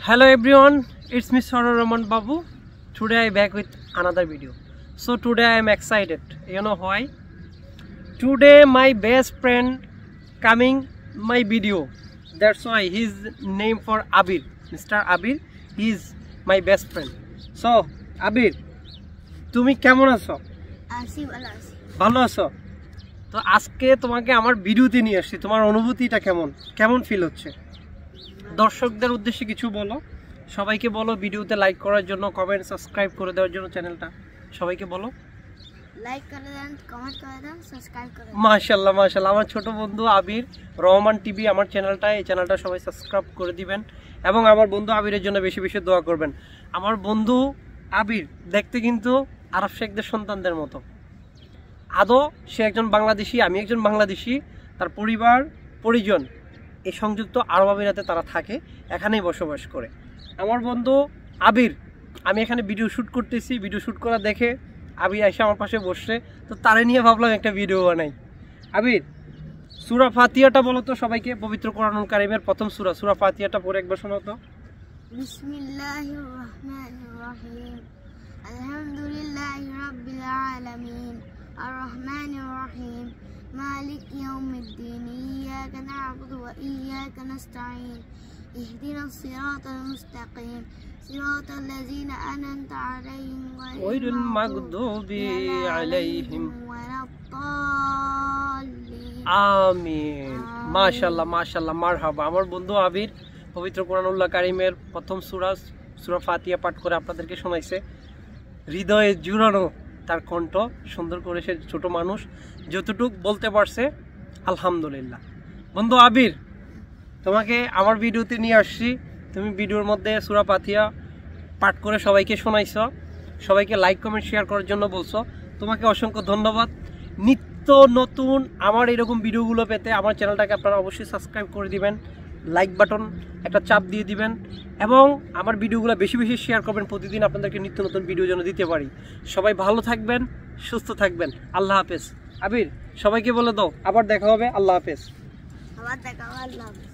Hello everyone, it's me Saurabh Raman Babu. Today I back with another video. So today I am excited. You know why? Today my best friend coming my video. That's why his name for Abir. Mr. Abir, he is my best friend. So Abir, তুমি কেমন আছো? আছি ভালো আছি। ভালো আছো? তো আজকে তোমাকে আমার ভিডিওতে নিয়ে আসছি। তোমার অনুভূতিটা কেমন ফিল হচ্ছে? দর্শকদের উদ্দেশ্যে কিছু বলো, সবাইকে বলো ভিডিওতে লাইক করার জন্য, কমেন্ট সাবস্ক্রাইব করে দেওয়ার জন্য চ্যানেলটা সবাইকে বলো। লাইক করে দেন, কমেন্ট করে দেন, সাবস্ক্রাইব করে দেন। মাশাআল্লাহ মাশাআল্লাহ, আমার ছোট বন্ধু আবির রহমান টিভি আমার চ্যানেলটা, এই চ্যানেলটা সবাই সাবস্ক্রাইব করে দিবেন এবং আমার বন্ধু আবিরের জন্য বেশি বেশি দোয়া করবেন। আমার বন্ধু আবির দেখতে কিন্তু আরব শেখদের সন্তানদের মতো। আদৌ সে একজন বাংলাদেশি, আমি একজন বাংলাদেশি, তার পরিবার পরিজন এই সংযুক্ত আরব আমিরাতে তারা থাকে, এখানেই বসবাস করে। আমার বন্ধু আবির, আমি এখানে ভিডিও শ্যুট করতেছি, ভিডিও শ্যুট করা দেখে আবির এসে আমার পাশে বসছে, তো তারে নিয়ে ভাবলাম একটা ভিডিও বানাই। আবির, সূরা ফাতিহাটা বলো তো সবাইকে, পবিত্র কোরআনুল কারীমের প্রথম সূরা ফাতিহাটা পড়ে একবার শোনাও তো। বিসমিল্লাহির রহমানির রহিম, আলহামদুলিল্লাহি রাব্বিল আলামিন, আর রহমানির রহিম, মালিক ইয়াউমিদ্দিন, ইয়াকা না'বুদু ওয়া ইয়াকা নাস্তাঈন, ইহদিনাস সিরাতাল মুস্তাকিম, সিরাতাল লাযিনা আন'আমতা আলাইহিম গায়রিল মাগদুবি আলাইহিম ওয়ালাদ-দাল্লিন। আমিন। মাশাআল্লাহ মাশাআল্লাহ, মারহাবা। আমার বন্ধু আবির পবিত্র কোরআনুল কারীমের প্রথম সূরা ফাতিহা পাঠ করে আপনাদেরকে শোনাইছে। হৃদয়ে জুড়ানো তার কণ্ঠ, সুন্দর করে সে ছোট মানুষ যতটুক বলতে পারছে আলহামদুলিল্লাহ। বন্ধু আবির, তোমাকে আমার ভিডিওতে নিয়ে আসছি, তুমি ভিডিওর মধ্যে সূরা ফাতিহা পাঠ করে সবাইকে শোনাইছো, সবাইকে লাইক কমেন্ট শেয়ার করার জন্য বলছো, তোমাকে অসংখ্য ধন্যবাদ। নিত্য নতুন আমার এরকম ভিডিওগুলো পেতে আমার চ্যানেলটাকে আপনারা অবশ্যই সাবস্ক্রাইব করে দিবেন, লাইক বাটন একটা চাপ দিয়ে দিবেন এবং আমার ভিডিওগুলো বেশি বেশি শেয়ার করবেন। প্রতিদিন আপনাদেরকে নিত্য নতুন ভিডিও যেন দিতে পারি। সবাই ভালো থাকবেন, সুস্থ থাকবেন। আল্লাহ হাফেজ। আবির, সবাইকে বলে দাও আবার দেখা হবে। আল্লাহ হাফেজ। আবার দেখা হবে। আল্লাহ হাফেজ।